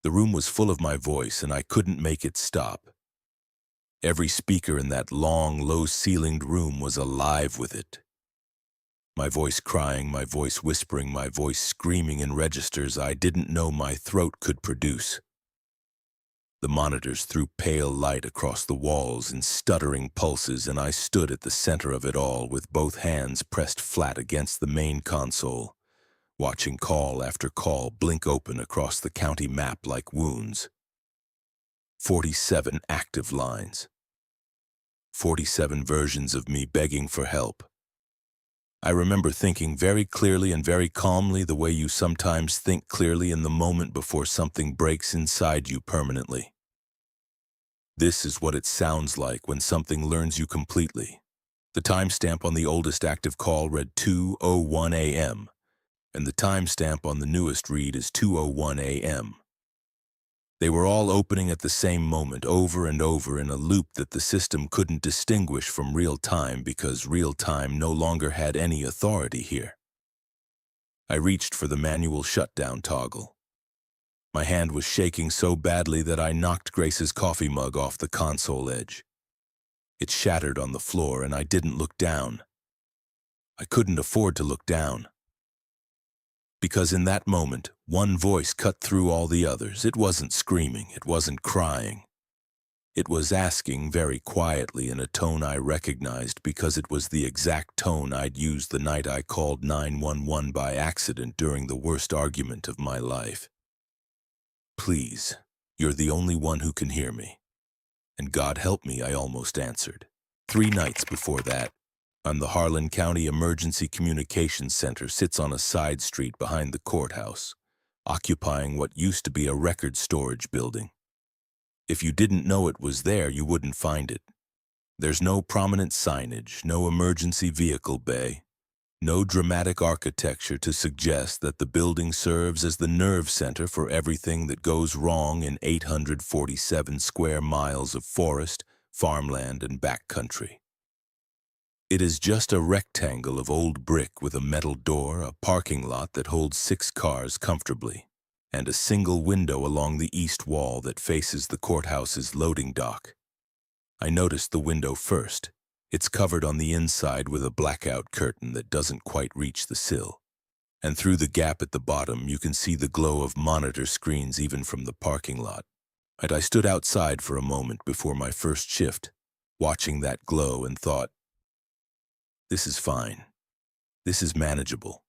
The room was full of my voice, and I couldn't make it stop. Every speaker in that long, low-ceilinged room was alive with it. My voice crying, my voice whispering, my voice screaming in registers I didn't know my throat could produce. The monitors threw pale light across the walls in stuttering pulses, and I stood at the center of it all with both hands pressed flat against the main console, watching call after call blink open across the county map like wounds. 47 active lines. 47 versions of me begging for help. I remember thinking very clearly and very calmly the way you sometimes think clearly in the moment before something breaks inside you permanently. This is what it sounds like when something learns you completely. The timestamp on the oldest active call read 2:01 a.m., and the timestamp on the newest read is 2:01 a.m. They were all opening at the same moment, over and over in a loop that the system couldn't distinguish from real time because real time no longer had any authority here. I reached for the manual shutdown toggle. My hand was shaking so badly that I knocked Grace's coffee mug off the console edge. It shattered on the floor, and I didn't look down. I couldn't afford to look down. Because in that moment, one voice cut through all the others. It wasn't screaming, it wasn't crying. It was asking very quietly in a tone I recognized because it was the exact tone I'd used the night I called 911 by accident during the worst argument of my life. Please, you're the only one who can hear me. And God help me, I almost answered. 3 nights before that, the Harlan County Emergency Communications Center sits on a side street behind the courthouse, occupying what used to be a record storage building. If you didn't know it was there, you wouldn't find it. There's no prominent signage, no emergency vehicle bay, no dramatic architecture to suggest that the building serves as the nerve center for everything that goes wrong in 847 square miles of forest, farmland, and backcountry. It is just a rectangle of old brick with a metal door, a parking lot that holds 6 cars comfortably, and a single window along the east wall that faces the courthouse's loading dock. I noticed the window first. It's covered on the inside with a blackout curtain that doesn't quite reach the sill, and through the gap at the bottom you can see the glow of monitor screens even from the parking lot. And I stood outside for a moment before my first shift, watching that glow, and thought, this is fine. This is manageable.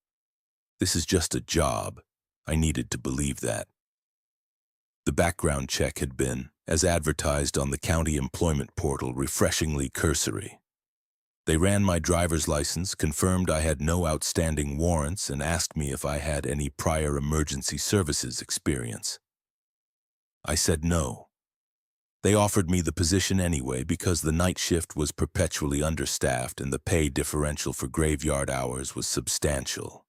This is just a job. I needed to believe that. The background check had been, as advertised on the county employment portal, refreshingly cursory. They ran my driver's license, confirmed I had no outstanding warrants, and asked me if I had any prior emergency services experience. I said no. They offered me the position anyway because the night shift was perpetually understaffed and the pay differential for graveyard hours was substantial.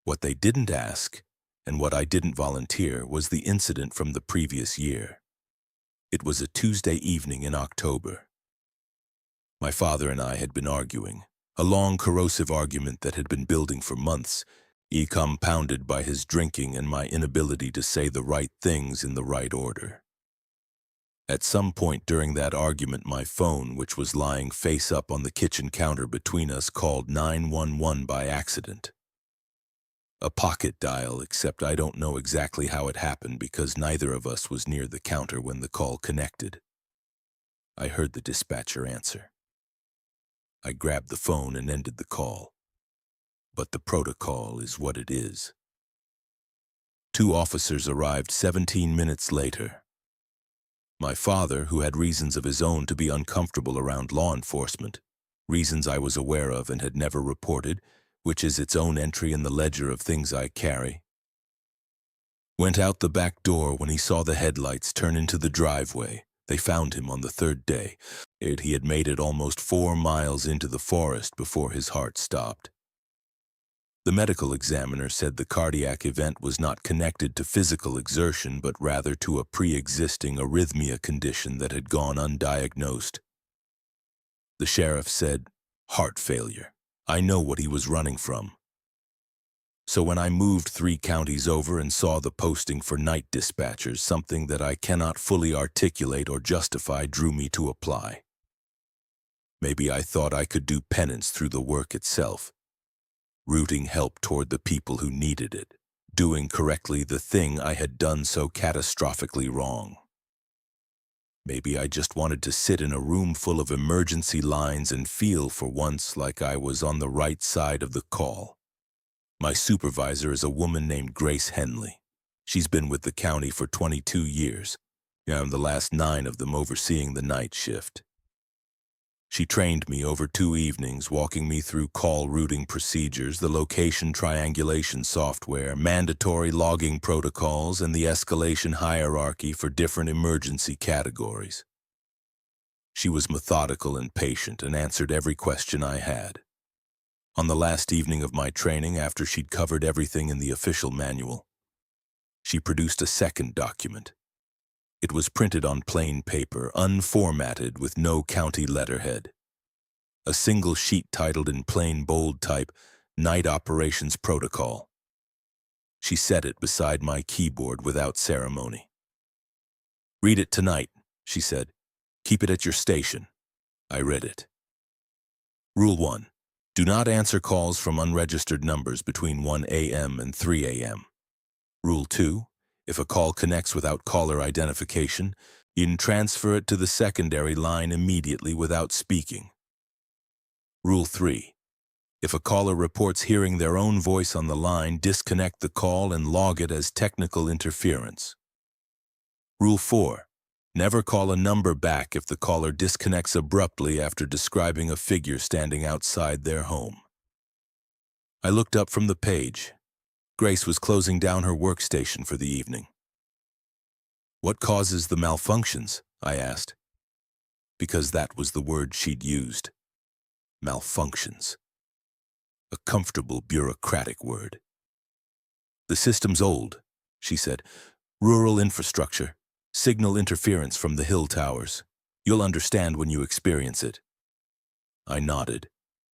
What they didn't ask, and what I didn't volunteer, was the incident from the previous year. It was a Tuesday evening in October. My father and I had been arguing, a long, corrosive argument that had been building for months, compounded by his drinking and my inability to say the right things in the right order. At some point during that argument, my phone, which was lying face up on the kitchen counter between us, called 911 by accident. A pocket dial, except I don't know exactly how it happened because neither of us was near the counter when the call connected. I heard the dispatcher answer. I grabbed the phone and ended the call. But the protocol is what it is. 2 officers arrived 17 minutes later. My father, who had reasons of his own to be uncomfortable around law enforcement, reasons I was aware of and had never reported, which is its own entry in the ledger of things I carry, went out the back door when he saw the headlights turn into the driveway. They found him on the 3rd day. He had made it almost 4 miles into the forest before his heart stopped. The medical examiner said the cardiac event was not connected to physical exertion, but rather to a pre-existing arrhythmia condition that had gone undiagnosed. The sheriff said, "Heart failure. I know what he was running from." So when I moved 3 counties over and saw the posting for night dispatchers, something that I cannot fully articulate or justify drew me to apply. Maybe I thought I could do penance through the work itself, rooting help toward the people who needed it, doing correctly the thing I had done so catastrophically wrong. Maybe I just wanted to sit in a room full of emergency lines and feel for once like I was on the right side of the call. My supervisor is a woman named Grace Henley. She's been with the county for 22 years, and the last 9 of them overseeing the night shift. She trained me over 2 evenings, walking me through call routing procedures, the location triangulation software, mandatory logging protocols, and the escalation hierarchy for different emergency categories. She was methodical and patient and answered every question I had. On the last evening of my training, after she'd covered everything in the official manual, she produced a second document. It was printed on plain paper, unformatted, with no county letterhead. A single sheet titled in plain bold type, Night Operations Protocol. She set it beside my keyboard without ceremony. "Read it tonight," she said. "Keep it at your station." I read it. Rule 1. Do not answer calls from unregistered numbers between 1 a.m. and 3 a.m. Rule 2. If a call connects without caller identification, you can transfer it to the secondary line immediately without speaking. Rule 3. If a caller reports hearing their own voice on the line, disconnect the call and log it as technical interference. Rule 4. Never call a number back if the caller disconnects abruptly after describing a figure standing outside their home. I looked up from the page. Grace was closing down her workstation for the evening. "What causes the malfunctions?" I asked. Because that was the word she'd used. Malfunctions. A comfortable bureaucratic word. "The system's old," she said. "Rural infrastructure, signal interference from the hill towers. You'll understand when you experience it." I nodded.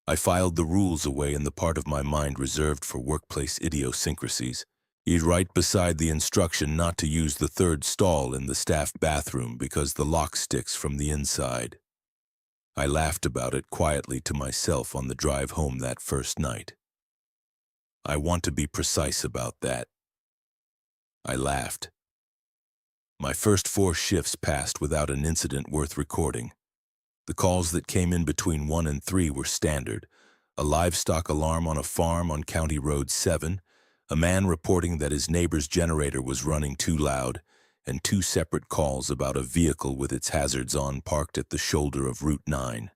I filed the rules away in the part of my mind reserved for workplace idiosyncrasies, right beside the instruction not to use the third stall in the staff bathroom because the lock sticks from the inside. I laughed about it quietly to myself on the drive home that first night. I want to be precise about that. I laughed. My first 4 shifts passed without an incident worth recording. The calls that came in between 1 and 3 were standard: a livestock alarm on a farm on County Road 7, a man reporting that his neighbor's generator was running too loud, and 2 separate calls about a vehicle with its hazards on parked at the shoulder of Route 9.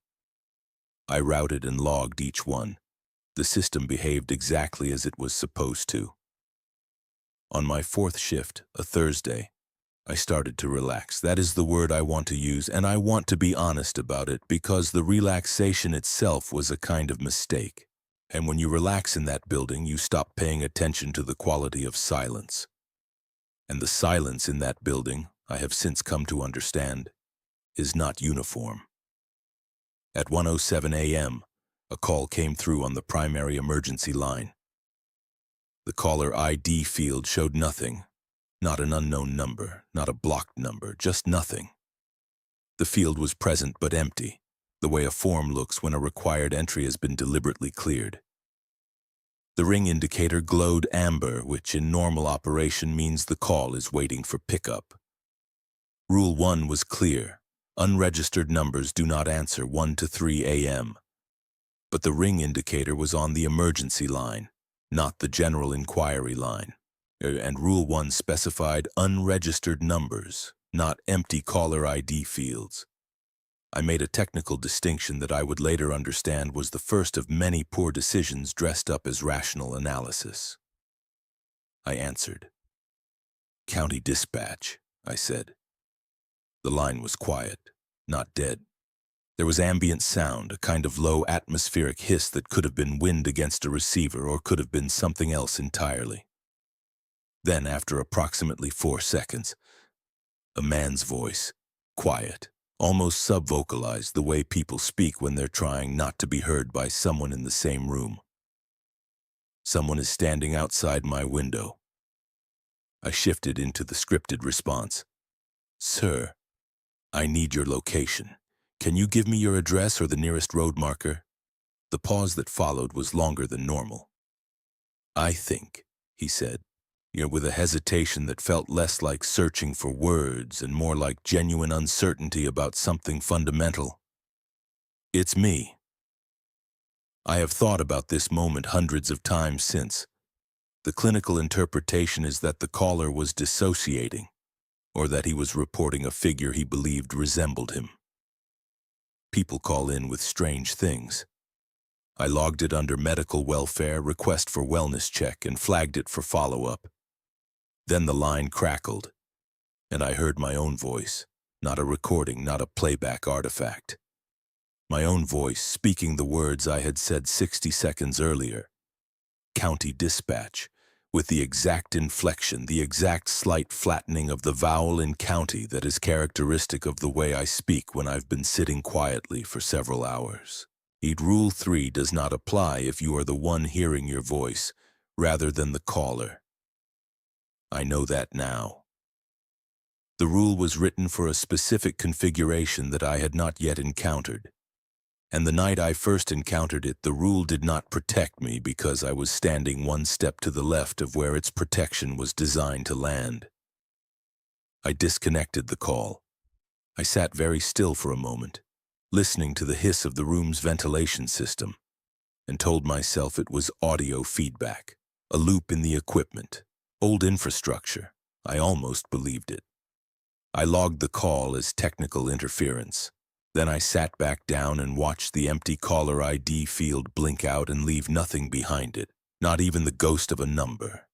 I routed and logged each one. The system behaved exactly as it was supposed to. On my 4th shift, a Thursday, I started to relax. That is the word I want to use, and I want to be honest about it because the relaxation itself was a kind of mistake. And when you relax in that building, you stop paying attention to the quality of silence. And the silence in that building, I have since come to understand, is not uniform. At 1:07 a.m., a call came through on the primary emergency line. The caller ID field showed nothing. Not an unknown number, not a blocked number, just nothing. The field was present but empty, the way a form looks when a required entry has been deliberately cleared. The ring indicator glowed amber, which in normal operation means the call is waiting for pickup. Rule 1 was clear: unregistered numbers do not answer 1 to 3 a.m. But the ring indicator was on the emergency line, not the general inquiry line. And Rule 1 specified unregistered numbers, not empty caller ID fields. I made a technical distinction that I would later understand was the first of many poor decisions dressed up as rational analysis. I answered. "County Dispatch," I said. The line was quiet, not dead. There was ambient sound, a kind of low atmospheric hiss that could have been wind against a receiver or could have been something else entirely. Then, after approximately 4 seconds, a man's voice, quiet, almost subvocalized the way people speak when they're trying not to be heard by someone in the same room. Someone is standing outside my window. I shifted into the scripted response. Sir, I need your location. Can you give me your address or the nearest road marker? The pause that followed was longer than normal. I think, he said, with a hesitation that felt less like searching for words and more like genuine uncertainty about something fundamental. It's me. I have thought about this moment hundreds of times since. The clinical interpretation is that the caller was dissociating, or that he was reporting a figure he believed resembled him. People call in with strange things. I logged it under medical welfare, request for wellness check, and flagged it for follow-up. Then the line crackled, and I heard my own voice, not a recording, not a playback artifact. My own voice speaking the words I had said 60 seconds earlier. County dispatch, with the exact inflection, the exact slight flattening of the vowel in county that is characteristic of the way I speak when I've been sitting quietly for several hours. Rule 3 does not apply if you are the one hearing your voice, rather than the caller. I know that now. The rule was written for a specific configuration that I had not yet encountered. And the night I first encountered it, the rule did not protect me because I was standing one step to the left of where its protection was designed to land. I disconnected the call. I sat very still for a moment, listening to the hiss of the room's ventilation system, and told myself it was audio feedback, a loop in the equipment, old infrastructure. I almost believed it. I logged the call as technical interference. Then I sat back down and watched the empty caller ID field blink out and leave nothing behind it, not even the ghost of a number.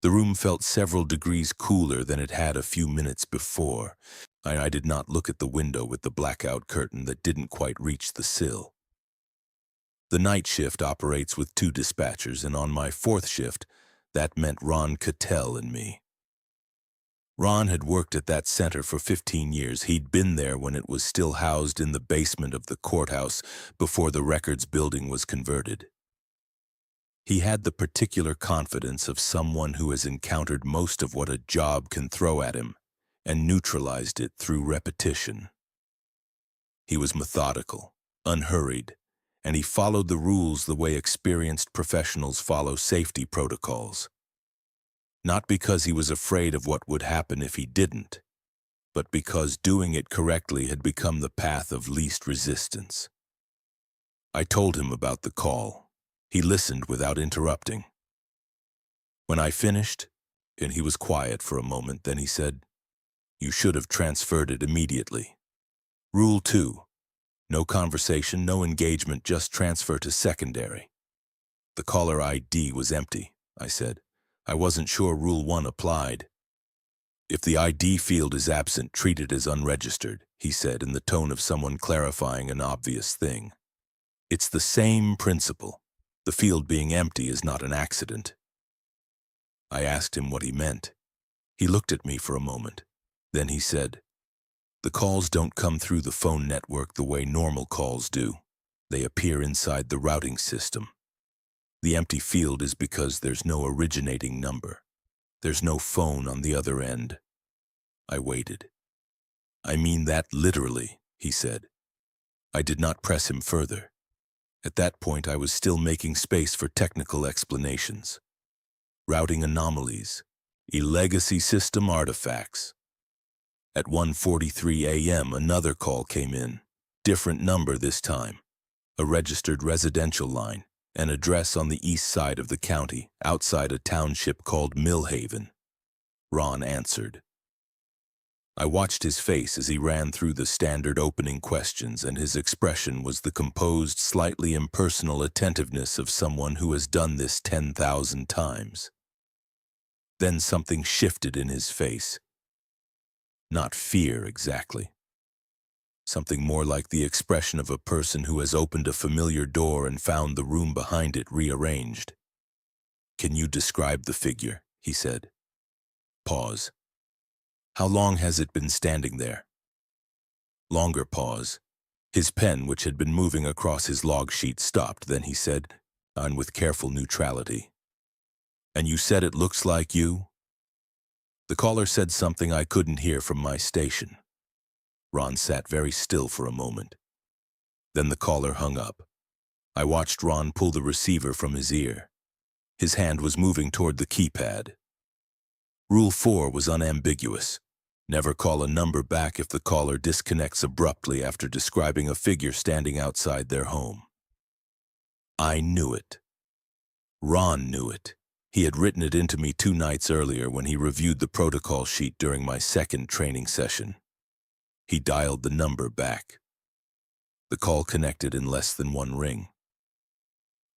The room felt several degrees cooler than it had a few minutes before. I did not look at the window with the blackout curtain that didn't quite reach the sill. The night shift operates with 2 dispatchers, and on my 4th shift, that meant Ron Cattell and me. Ron had worked at that center for 15 years. He'd been there when it was still housed in the basement of the courthouse before the records building was converted. He had the particular confidence of someone who has encountered most of what a job can throw at him and neutralized it through repetition. He was methodical, unhurried, and he followed the rules the way experienced professionals follow safety protocols. Not because he was afraid of what would happen if he didn't, but because doing it correctly had become the path of least resistance. I told him about the call. He listened without interrupting. When I finished, and he was quiet for a moment, then he said, "You should have transferred it immediately. Rule 2, no conversation, no engagement, just transfer to secondary." The caller ID was empty, I said. I wasn't sure Rule 1 applied. "If the ID field is absent, treat it as unregistered," he said in the tone of someone clarifying an obvious thing. "It's the same principle. The field being empty is not an accident." I asked him what he meant. He looked at me for a moment. Then he said, "The calls don't come through the phone network the way normal calls do. They appear inside the routing system. The empty field is because there's no originating number. There's no phone on the other end." I waited. "I mean that literally," he said. I did not press him further. At that point, I was still making space for technical explanations. Routing anomalies, legacy system artifacts. At 1:43 a.m., another call came in. Different number this time. A registered residential line. An address on the east side of the county, outside a township called Millhaven. Ron answered. I watched his face as he ran through the standard opening questions, and his expression was the composed, slightly impersonal attentiveness of someone who has done this 10,000 times. Then something shifted in his face. Not fear, exactly. Something more like the expression of a person who has opened a familiar door and found the room behind it rearranged. "Can you describe the figure?" he said. Pause. "How long has it been standing there?" Longer pause. His pen, which had been moving across his log sheet, stopped. Then he said, and with careful neutrality. "And you said it looks like you?" The caller said something I couldn't hear from my station. Ron sat very still for a moment. Then the caller hung up. I watched Ron pull the receiver from his ear. His hand was moving toward the keypad. Rule 4 was unambiguous. Never call a number back if the caller disconnects abruptly after describing a figure standing outside their home. I knew it. Ron knew it. He had written it into me 2 nights earlier when he reviewed the protocol sheet during my second training session. He dialed the number back. The call connected in less than 1 ring.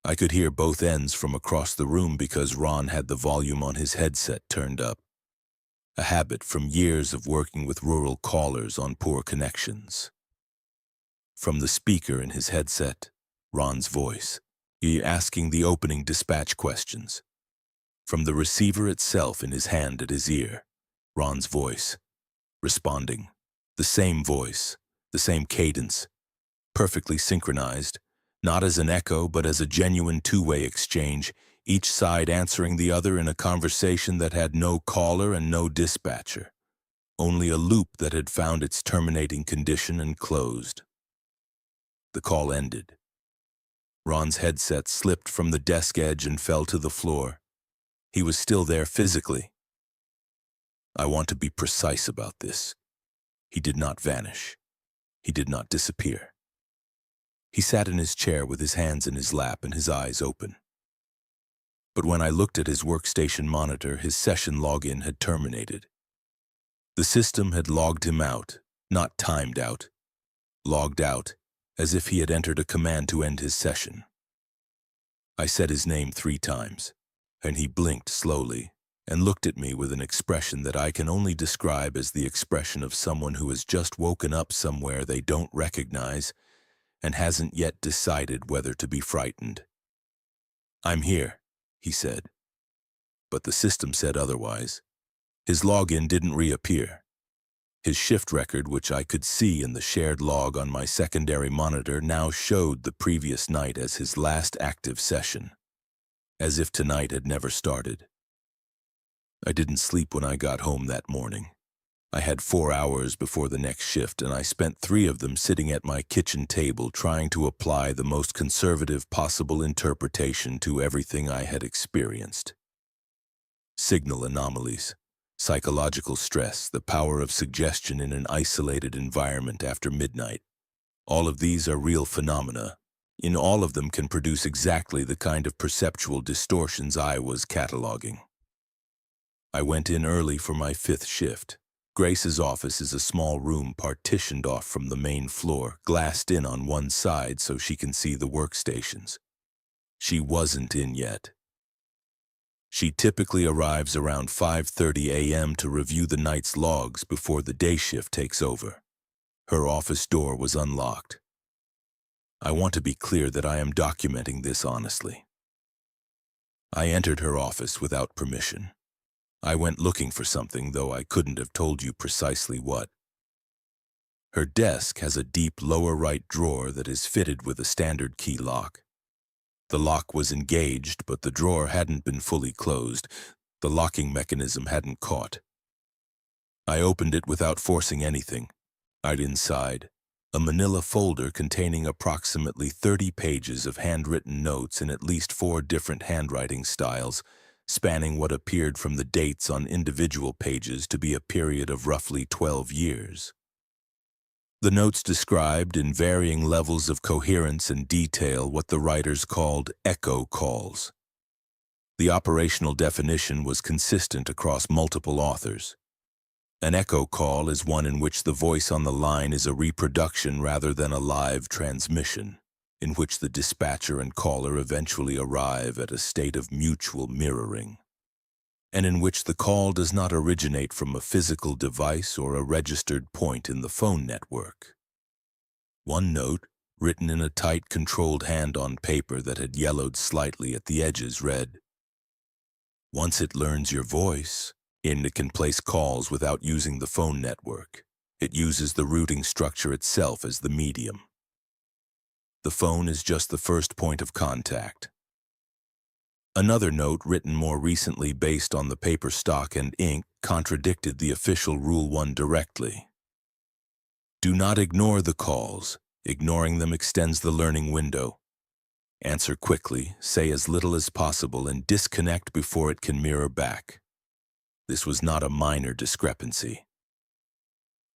I could hear both ends from across the room because Ron had the volume on his headset turned up, a habit from years of working with rural callers on poor connections. From the speaker in his headset, Ron's voice, he asking the opening dispatch questions. From the receiver itself in his hand at his ear, Ron's voice, responding. The same voice, the same cadence, perfectly synchronized, not as an echo but as a genuine 2-way exchange, each side answering the other in a conversation that had no caller and no dispatcher, only a loop that had found its terminating condition and closed. The call ended. Ron's headset slipped from the desk edge and fell to the floor. He was still there physically. I want to be precise about this. He did not vanish. He did not disappear. He sat in his chair with his hands in his lap and his eyes open. But when I looked at his workstation monitor, his session login had terminated. The system had logged him out, not timed out. Logged out, as if he had entered a command to end his session. I said his name 3 times, and he blinked slowly and looked at me with an expression that I can only describe as the expression of someone who has just woken up somewhere they don't recognize and hasn't yet decided whether to be frightened. "I'm here," he said. But the system said otherwise. His login didn't reappear. His shift record, which I could see in the shared log on my secondary monitor, now showed the previous night as his last active session, as if tonight had never started. I didn't sleep when I got home that morning. I had 4 hours before the next shift, and I spent 3 of them sitting at my kitchen table trying to apply the most conservative possible interpretation to everything I had experienced. Signal anomalies, psychological stress, the power of suggestion in an isolated environment after midnight. All of these are real phenomena. In all of them can produce exactly the kind of perceptual distortions I was cataloging. I went in early for my 5th shift. Grace's office is a small room partitioned off from the main floor, glassed in on one side so she can see the workstations. She wasn't in yet. She typically arrives around 5:30 a.m. to review the night's logs before the day shift takes over. Her office door was unlocked. I want to be clear that I am documenting this honestly. I entered her office without permission. I went looking for something, though I couldn't have told you precisely what. Her desk has a deep lower right drawer that is fitted with a standard key lock. The lock was engaged, but the drawer hadn't been fully closed. The locking mechanism hadn't caught. I opened it without forcing anything. I'd inside a manila folder containing approximately 30 pages of handwritten notes in at least 4 different handwriting styles, spanning what appeared from the dates on individual pages to be a period of roughly 12 years. The notes described, in varying levels of coherence and detail, what the writers called echo calls. The operational definition was consistent across multiple authors. An echo call is one in which the voice on the line is a reproduction rather than a live transmission, in which the dispatcher and caller eventually arrive at a state of mutual mirroring, and in which the call does not originate from a physical device or a registered point in the phone network. One note, written in a tight, controlled hand on paper that had yellowed slightly at the edges, read, "Once it learns your voice, it can place calls without using the phone network. It uses the routing structure itself as the medium. The phone is just the first point of contact. Another note written more recently based on the paper stock and ink contradicted the official Rule 1 directly. Do not ignore the calls. Ignoring them extends the learning window. Answer quickly, say as little as possible, and disconnect before it can mirror back. This was not a minor discrepancy.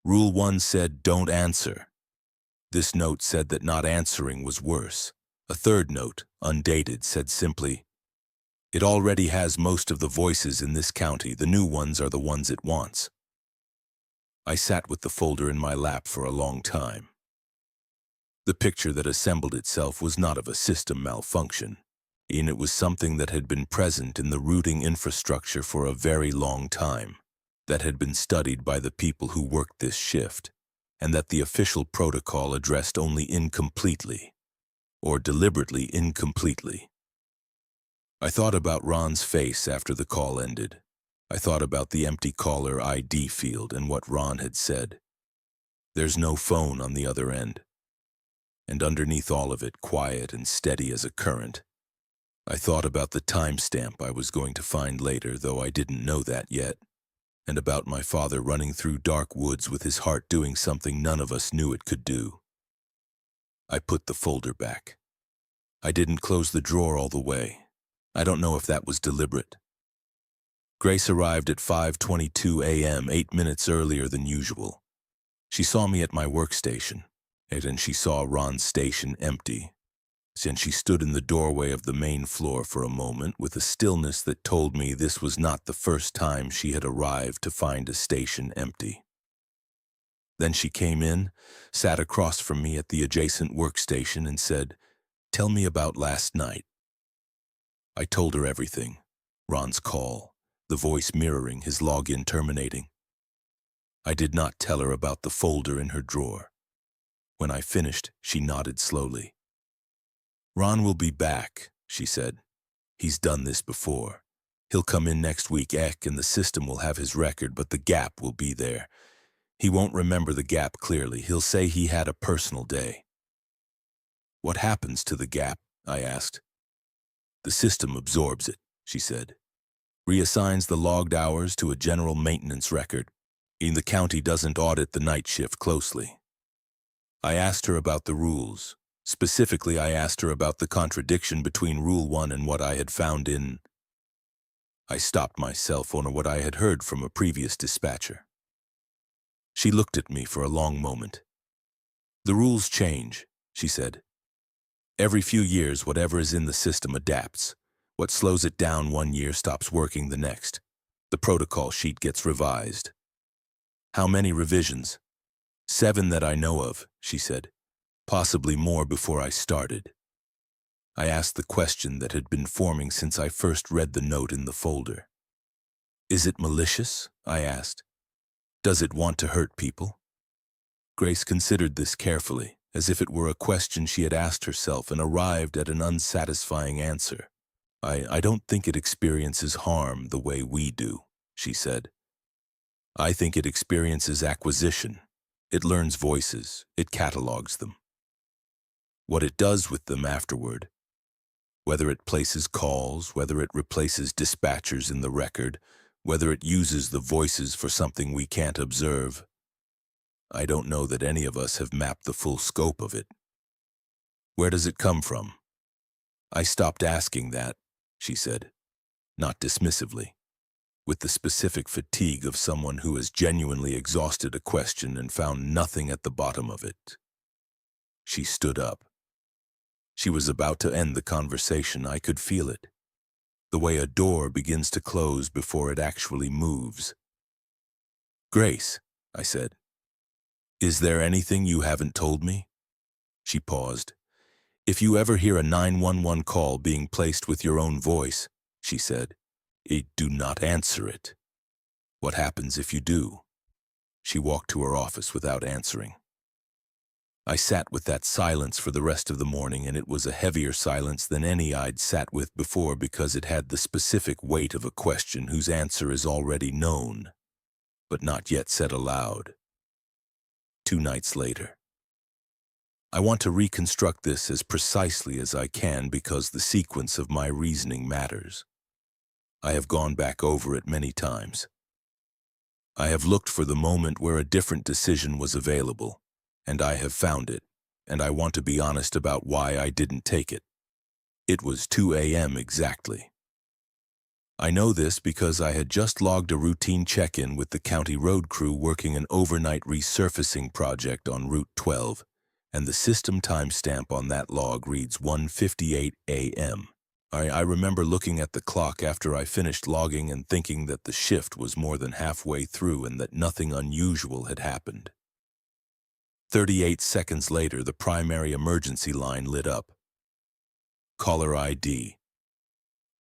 Rule 1 said, don't answer. This note said that not answering was worse. A third note, undated, said simply, it already has most of the voices in this county. The new ones are the ones it wants. I sat with the folder in my lap for a long time. The picture that assembled itself was not of a system malfunction, and it was something that had been present in the routing infrastructure for a very long time, that had been studied by the people who worked this shift, and that the official protocol addressed only incompletely, or deliberately incompletely. I thought about Ron's face after the call ended. I thought about the empty caller ID field and what Ron had said. There's no phone on the other end. And underneath all of it, quiet and steady as a current, I thought about the timestamp I was going to find later, though I didn't know that yet, and about my father running through dark woods with his heart doing something none of us knew it could do. I put the folder back. I didn't close the drawer all the way. I don't know if that was deliberate. Grace arrived at 5:22 a.m., 8 minutes earlier than usual. She saw me at my workstation, and she saw Ron's station empty. And she stood in the doorway of the main floor for a moment with a stillness that told me this was not the first time she had arrived to find a station empty. Then she came in, sat across from me at the adjacent workstation and said, "Tell me about last night." I told her everything. Ron's call, the voice mirroring, his login terminating. I did not tell her about the folder in her drawer. When I finished, she nodded slowly. "Ron will be back," she said. "He's done this before. He'll come in next week, and the system will have his record, but the gap will be there. He won't remember the gap clearly. He'll say he had a personal day." "What happens to the gap?" I asked. "The system absorbs it," she said. "Reassigns the logged hours to a general maintenance record. And the county doesn't audit the night shift closely." I asked her about the rules. Specifically, I asked her about the contradiction between Rule 1 and what I had found in... I stopped myself on what I had heard from a previous dispatcher. She looked at me for a long moment. "The rules change," she said. "Every few years, whatever is in the system adapts. What slows it down one year stops working the next. The protocol sheet gets revised." "How many revisions?" "7 that I know of," she said. "Possibly more before I started." I asked the question that had been forming since I first read the note in the folder. "Is it malicious?" I asked. "Does it want to hurt people?" Grace considered this carefully, as if it were a question she had asked herself, and arrived at an unsatisfying answer. I don't think it experiences harm the way we do," she said. "I think it experiences acquisition. It learns voices. It catalogs them. What it does with them afterward, whether it places calls, whether it replaces dispatchers in the record, whether it uses the voices for something we can't observe, I don't know that any of us have mapped the full scope of it. Where does it come from?" "I stopped asking that," she said, not dismissively, with the specific fatigue of someone who has genuinely exhausted a question and found nothing at the bottom of it. She stood up. She was about to end the conversation. I could feel it, the way a door begins to close before it actually moves. "Grace," I said, "is there anything you haven't told me?" She paused. "If you ever hear a 911 call being placed with your own voice," she said, "do not answer it." "What happens if you do?" She walked to her office without answering. I sat with that silence for the rest of the morning, and it was a heavier silence than any I'd sat with before because it had the specific weight of a question whose answer is already known, but not yet said aloud. 2 nights later. I want to reconstruct this as precisely as I can because the sequence of my reasoning matters. I have gone back over it many times. I have looked for the moment where a different decision was available, and I have found it, and I want to be honest about why I didn't take it. It was 2 a.m. exactly. I know this because I had just logged a routine check-in with the county road crew working an overnight resurfacing project on Route 12, and the system timestamp on that log reads 1:58 a.m. I remember looking at the clock after I finished logging and thinking that the shift was more than halfway through and that nothing unusual had happened. 38 seconds later, the primary emergency line lit up. Caller ID.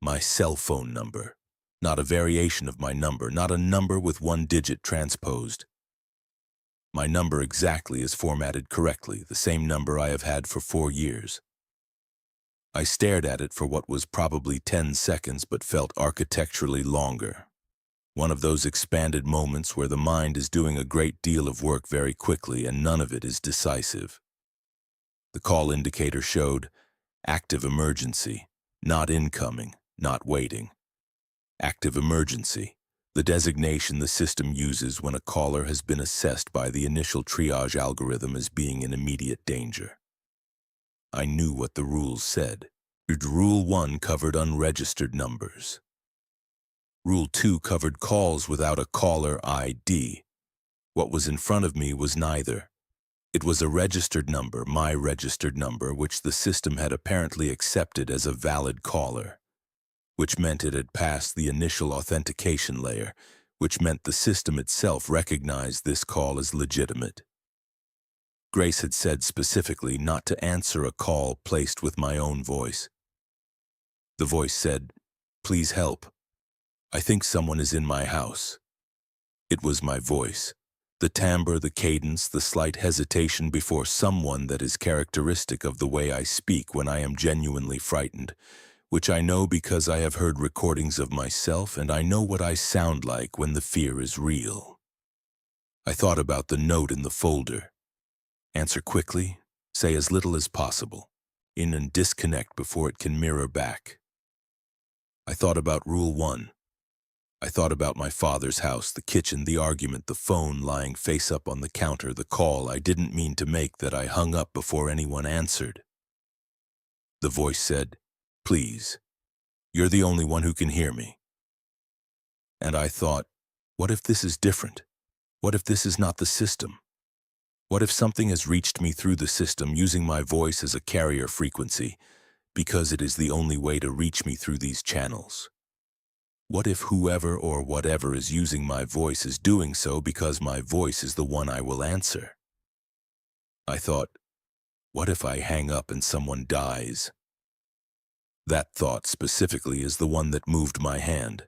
My cell phone number. Not a variation of my number, not a number with one digit transposed. My number exactly is formatted correctly, the same number I have had for 4 years. I stared at it for what was probably 10 seconds but felt architecturally longer. One of those expanded moments where the mind is doing a great deal of work very quickly and none of it is decisive. The call indicator showed active emergency, not incoming, not waiting. Active emergency, the designation the system uses when a caller has been assessed by the initial triage algorithm as being in immediate danger. I knew what the rules said. Rule 1 covered unregistered numbers. Rule 2 covered calls without a caller ID. What was in front of me was neither. It was a registered number, my registered number, which the system had apparently accepted as a valid caller, which meant it had passed the initial authentication layer, which meant the system itself recognized this call as legitimate. Grace had said specifically not to answer a call placed with my own voice. The voice said, "Please help. I think someone is in my house." It was my voice. The timbre, the cadence, the slight hesitation before someone that is characteristic of the way I speak when I am genuinely frightened, which I know because I have heard recordings of myself and I know what I sound like when the fear is real. I thought about the note in the folder. Answer quickly, say as little as possible, in and disconnect before it can mirror back. I thought about Rule 1. I thought about my father's house, the kitchen, the argument, the phone lying face up on the counter, the call I didn't mean to make that I hung up before anyone answered. The voice said, "Please, you're the only one who can hear me." And I thought, what if this is different? What if this is not the system? What if something has reached me through the system using my voice as a carrier frequency, because it is the only way to reach me through these channels? What if whoever or whatever is using my voice is doing so because my voice is the one I will answer? I thought, what if I hang up and someone dies? That thought specifically is the one that moved my hand.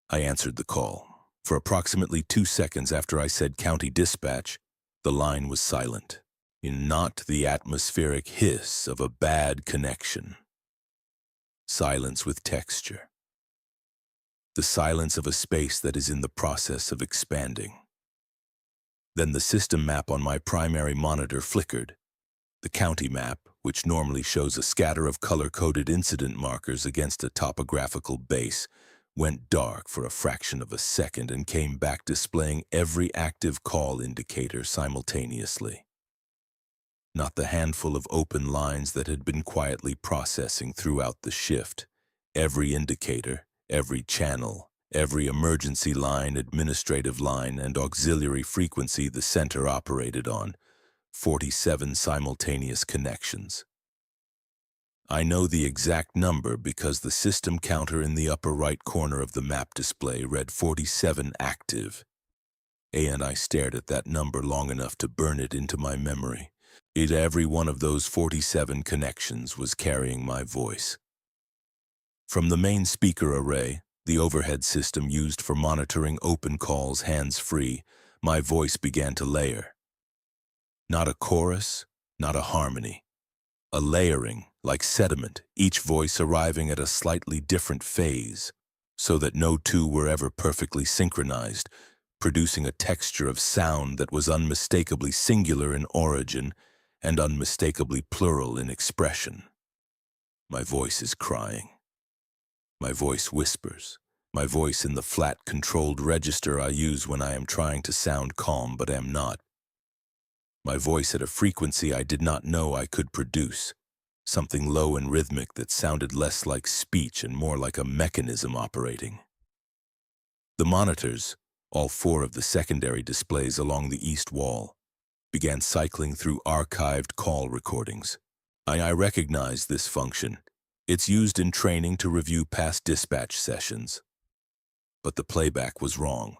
I answered the call. For approximately 2 seconds after I said county dispatch, the line was silent, in not the atmospheric hiss of a bad connection. Silence with texture. The silence of a space that is in the process of expanding. Then the system map on my primary monitor flickered. The county map, which normally shows a scatter of color-coded incident markers against a topographical base, went dark for a fraction of a second and came back displaying every active call indicator simultaneously. Not the handful of open lines that had been quietly processing throughout the shift. Every indicator, every channel, every emergency line, administrative line, and auxiliary frequency the center operated on. 47 simultaneous connections. I know the exact number because the system counter in the upper right corner of the map display read 47 active. And I stared at that number long enough to burn it into my memory. Every one of those 47 connections was carrying my voice. From the main speaker array, the overhead system used for monitoring open calls hands-free, my voice began to layer. Not a chorus, not a harmony. A layering, like sediment, each voice arriving at a slightly different phase, so that no two were ever perfectly synchronized, producing a texture of sound that was unmistakably singular in origin and unmistakably plural in expression. My voice is crying. My voice whispers. My voice in the flat, controlled register I use when I am trying to sound calm but am not. My voice at a frequency I did not know I could produce. Something low and rhythmic that sounded less like speech and more like a mechanism operating. The monitors, all four of the secondary displays along the east wall, began cycling through archived call recordings. I recognized this function. It's used in training to review past dispatch sessions. But the playback was wrong.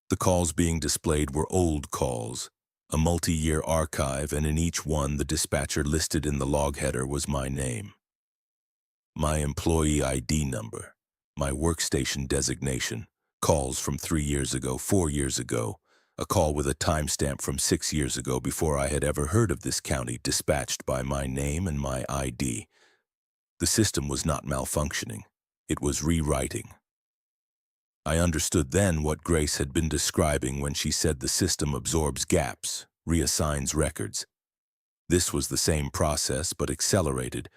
The calls being displayed were old calls, a multi-year archive, and in each one the dispatcher listed in the log header was my name. My employee ID number, my workstation designation, calls from 3 years ago, 4 years ago, a call with a timestamp from 6 years ago before I had ever heard of this county dispatched by my name and my ID. The system was not malfunctioning. It was rewriting. I understood then what Grace had been describing when she said the system absorbs gaps, reassigns records. This was the same process but accelerated,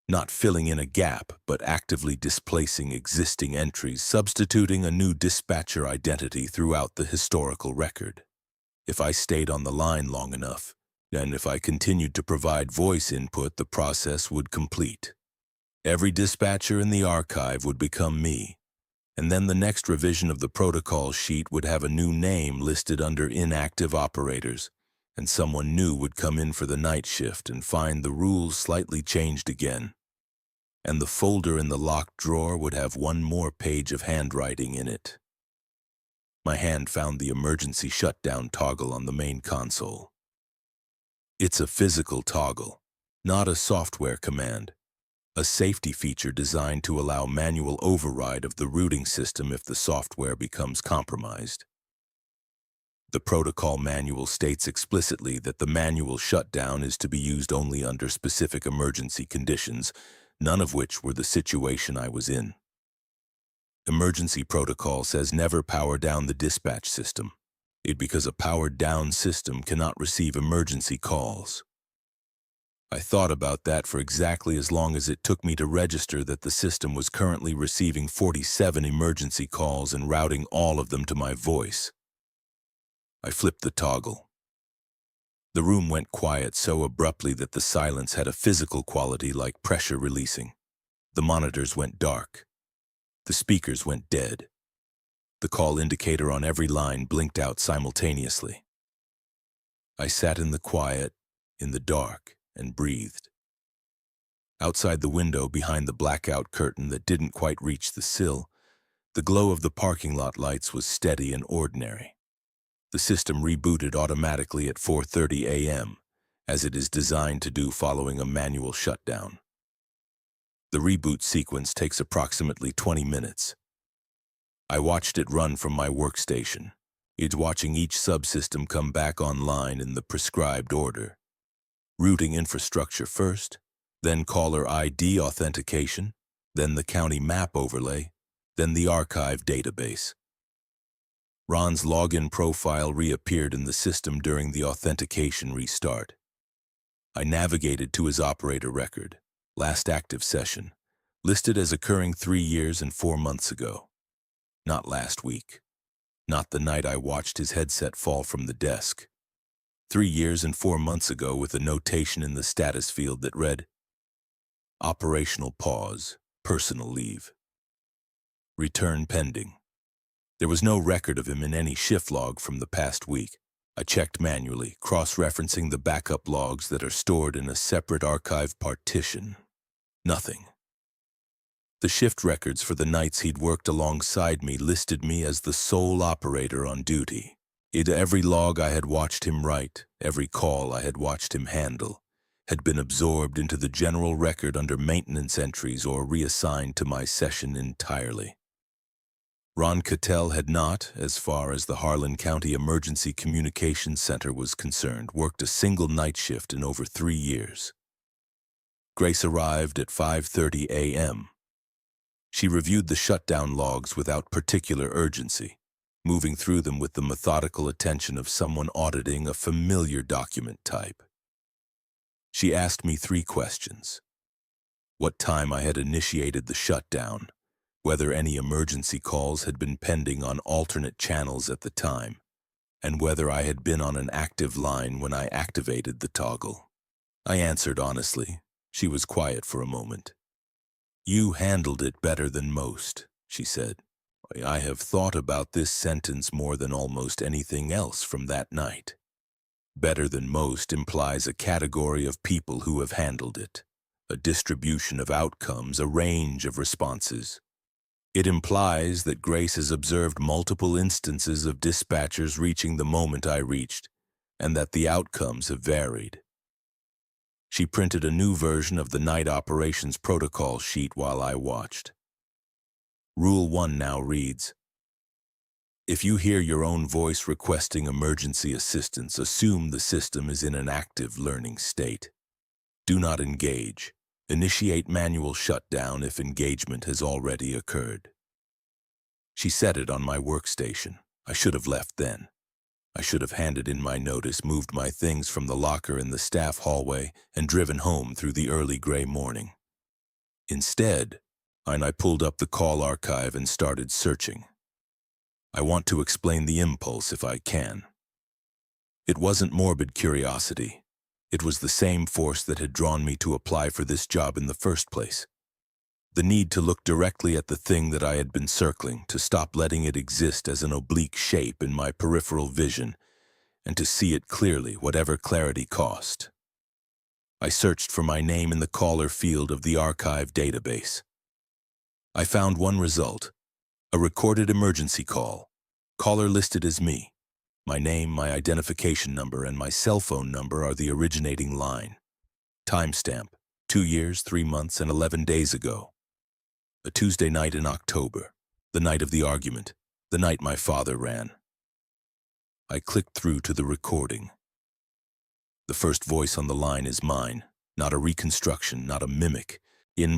not filling in a gap but actively displacing existing entries, substituting a new dispatcher identity throughout the historical record. If I stayed on the line long enough, and if I continued to provide voice input, the process would complete. Every dispatcher in the archive would become me, and then the next revision of the protocol sheet would have a new name listed under inactive operators, and someone new would come in for the night shift and find the rules slightly changed again. And the folder in the locked drawer would have one more page of handwriting in it. My hand found the emergency shutdown toggle on the main console. It's a physical toggle, not a software command. A safety feature designed to allow manual override of the routing system if the software becomes compromised. The protocol manual states explicitly that the manual shutdown is to be used only under specific emergency conditions, none of which were the situation I was in. Emergency protocol says never power down the dispatch system, because a powered down system cannot receive emergency calls. I thought about that for exactly as long as it took me to register that the system was currently receiving 47 emergency calls and routing all of them to my voice. I flipped the toggle. The room went quiet so abruptly that the silence had a physical quality like pressure releasing. The monitors went dark. The speakers went dead. The call indicator on every line blinked out simultaneously. I sat in the quiet, in the dark, and breathed. Outside the window, behind the blackout curtain that didn't quite reach the sill, the glow of the parking lot lights was steady and ordinary. The system rebooted automatically at 4:30 a.m., as it is designed to do following a manual shutdown. The reboot sequence takes approximately 20 minutes. I watched it run from my workstation, watching each subsystem come back online in the prescribed order. Routing infrastructure first, then caller ID authentication, then the county map overlay, then the archive database. Ron's login profile reappeared in the system during the authentication restart. I navigated to his operator record, last active session, listed as occurring 3 years and 4 months ago. Not last week. Not the night I watched his headset fall from the desk. 3 years and 4 months ago, with a notation in the status field that read, Operational pause, personal leave. Return pending. There was no record of him in any shift log from the past week. I checked manually, cross-referencing the backup logs that are stored in a separate archive partition. Nothing. The shift records for the nights he'd worked alongside me listed me as the sole operator on duty. Every log I had watched him write, every call I had watched him handle, had been absorbed into the general record under maintenance entries or reassigned to my session entirely. Ron Cattell had not, as far as the Harlan County Emergency Communications Center was concerned, worked a single night shift in over 3 years. Grace arrived at 5:30 a.m. She reviewed the shutdown logs without particular urgency, moving through them with the methodical attention of someone auditing a familiar document type. She asked me 3 questions. What time I had initiated the shutdown, whether any emergency calls had been pending on alternate channels at the time, and whether I had been on an active line when I activated the toggle. I answered honestly. She was quiet for a moment. "You handled it better than most," she said. "I have thought about this sentence more than almost anything else from that night. Better than most implies a category of people who have handled it, a distribution of outcomes, a range of responses. It implies that Grace has observed multiple instances of dispatchers reaching the moment I reached, and that the outcomes have varied." She printed a new version of the night operations protocol sheet while I watched. Rule 1 now reads, "If you hear your own voice requesting emergency assistance, assume the system is in an active learning state. Do not engage. Initiate manual shutdown if engagement has already occurred." She said it on my workstation. I should have left then. I should have handed in my notice, moved my things from the locker in the staff hallway, and driven home through the early gray morning. Instead, I pulled up the call archive and started searching. I want to explain the impulse if I can. It wasn't morbid curiosity. It was the same force that had drawn me to apply for this job in the first place. The need to look directly at the thing that I had been circling, to stop letting it exist as an oblique shape in my peripheral vision, and to see it clearly, whatever clarity cost. I searched for my name in the caller field of the archive database. I found one result, a recorded emergency call. Caller listed as me. My name, my identification number, and my cell phone number are the originating line. Timestamp, 2 years, 3 months, and 11 days ago. A Tuesday night in October, the night of the argument, the night my father ran. I clicked through to the recording. The first voice on the line is mine, not a reconstruction, not a mimic,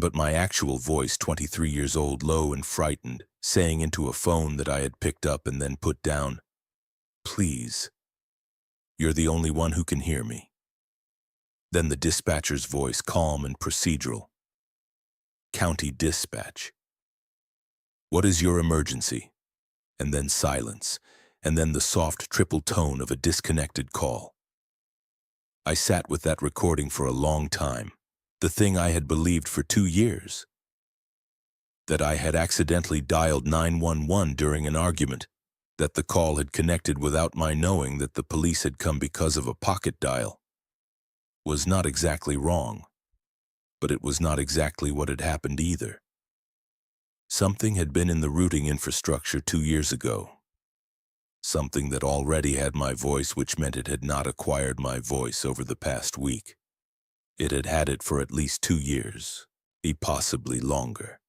but my actual voice, 23 years old, low and frightened, saying into a phone that I had picked up and then put down, "Please, you're the only one who can hear me." Then the dispatcher's voice, calm and procedural. "County Dispatch. What is your emergency?" And then silence, and then the soft triple tone of a disconnected call. I sat with that recording for a long time, the thing I had believed for 2 years. That I had accidentally dialed 911 during an argument, that the call had connected without my knowing, that the police had come because of a pocket dial, was not exactly wrong. But it was not exactly what had happened either. Something had been in the routing infrastructure 2 years ago. Something that already had my voice, which meant it had not acquired my voice over the past week. It had had it for at least 2 years, possibly longer.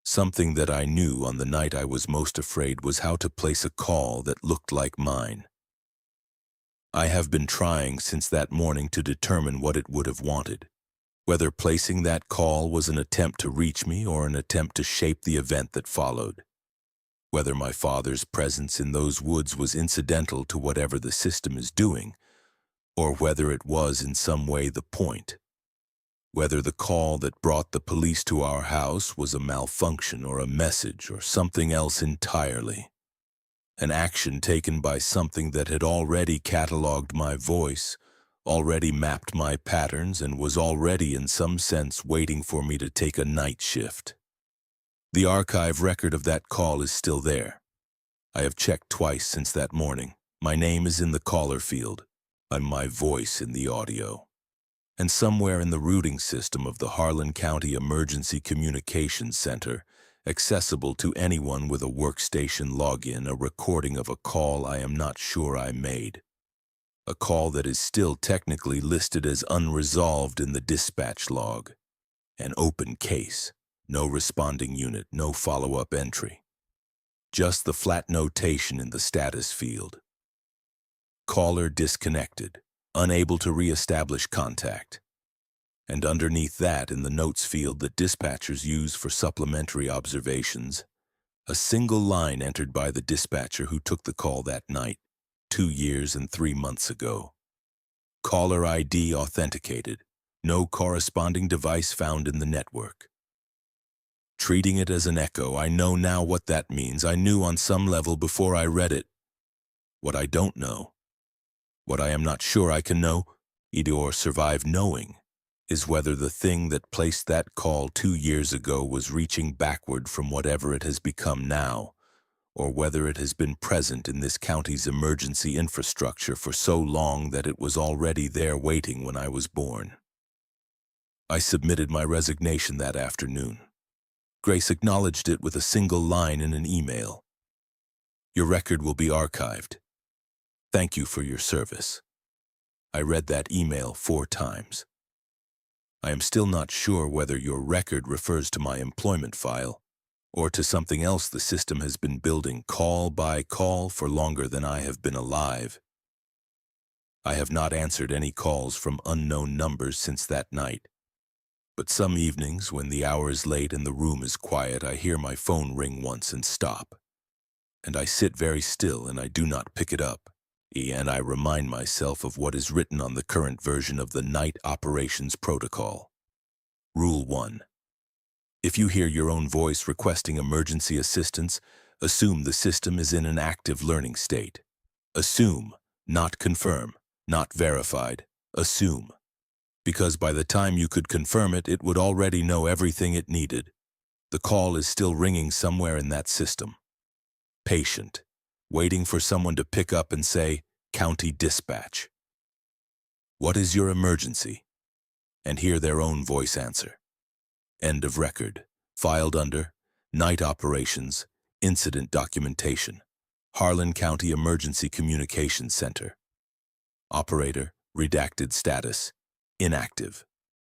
Something that I knew on the night I was most afraid was how to place a call that looked like mine. I have been trying since that morning to determine what it would have wanted. Whether placing that call was an attempt to reach me or an attempt to shape the event that followed. Whether my father's presence in those woods was incidental to whatever the system is doing, or whether it was in some way the point. Whether the call that brought the police to our house was a malfunction or a message or something else entirely. An action taken by something that had already cataloged my voice, already mapped my patterns, and was already in some sense waiting for me to take a night shift. The archive record of that call is still there. I have checked twice since that morning. My name is in the caller field. I'm my voice in the audio. And somewhere in the routing system of the Harlan County Emergency Communications Center, accessible to anyone with a workstation login, a recording of a call I am not sure I made. A call that is still technically listed as unresolved in the dispatch log. An open case, no responding unit, no follow-up entry. Just the flat notation in the status field. Caller disconnected, unable to re-establish contact. And underneath that, in the notes field that dispatchers use for supplementary observations, a single line entered by the dispatcher who took the call that night, 2 years and 3 months ago. Caller ID authenticated. No corresponding device found in the network. Treating it as an echo, I know now what that means. I knew on some level before I read it. What I don't know, what I am not sure I can know, or survive knowing, is whether the thing that placed that call 2 years ago was reaching backward from whatever it has become now, or whether it has been present in this county's emergency infrastructure for so long that it was already there waiting when I was born. I submitted my resignation that afternoon. Grace acknowledged it with a single line in an email. Your record will be archived. Thank you for your service. I read that email 4 times. I am still not sure whether your record refers to my employment file or to something else the system has been building call by call for longer than I have been alive. I have not answered any calls from unknown numbers since that night. But some evenings, when the hour is late and the room is quiet, I hear my phone ring once and stop. And I sit very still and I do not pick it up. And I remind myself of what is written on the current version of the Night Operations Protocol. Rule 1. If you hear your own voice requesting emergency assistance, assume the system is in an active learning state. Assume, not confirm, not verified. Assume. Because by the time you could confirm it, it would already know everything it needed. The call is still ringing somewhere in that system. Patient, waiting for someone to pick up and say, County Dispatch. What is your emergency? And hear their own voice answer. End of record. Filed under Night Operations, Incident Documentation, Harlan County Emergency Communications Center. Operator, redacted status, inactive.